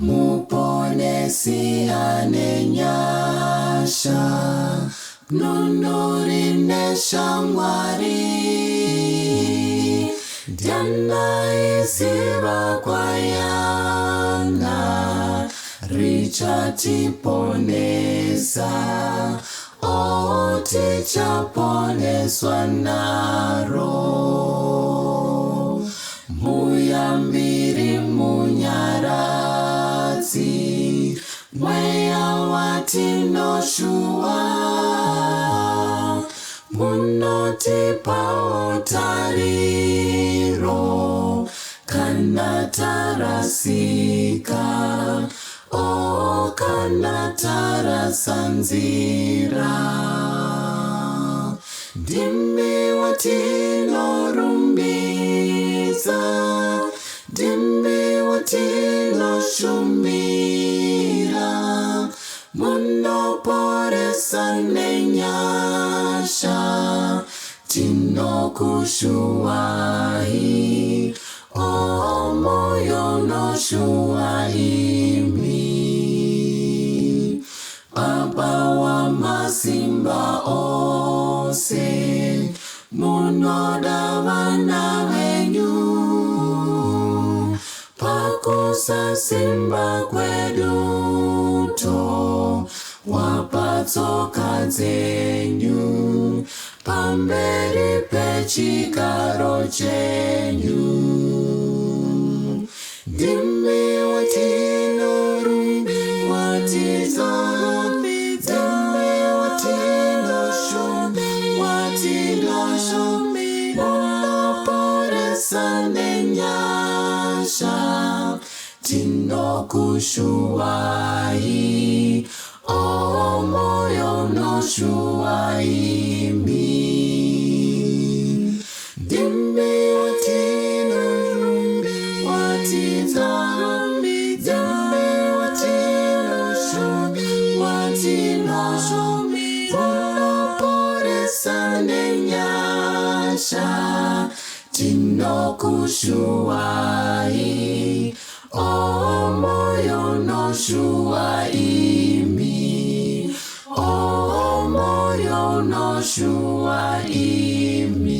Muponesi AneNyasha, nunuri neshamwari, aiziva Gwayana, Richatiponesa, tichaponeswa naro, Muyambiri munyaradzi, Mweya watinoshuva, Munotipawo tariro, kana tarasika, kana tarasa nzira. Ndimi watinorumbidza, Ndimi watinoshumira, Munoporesa nenyasha, Tinokushuvai, moyo unoshuva imi. Baba Wamasimbaose, Munoda vana venyu, Pakusasimba kwedu wapatsoka dzenyu, pamberi pechigaro chenyu. Ndimi watinorumbidza, watinoshumira, Munoporesa nenyasha, Tinokushuvai, moyo unoshuva imi. Ndimi watinorumbidza, watinoshumira, Munoporesa nenyasha, Tinokushuvai, moyo unoshuva imi, moyo unoshuva imi.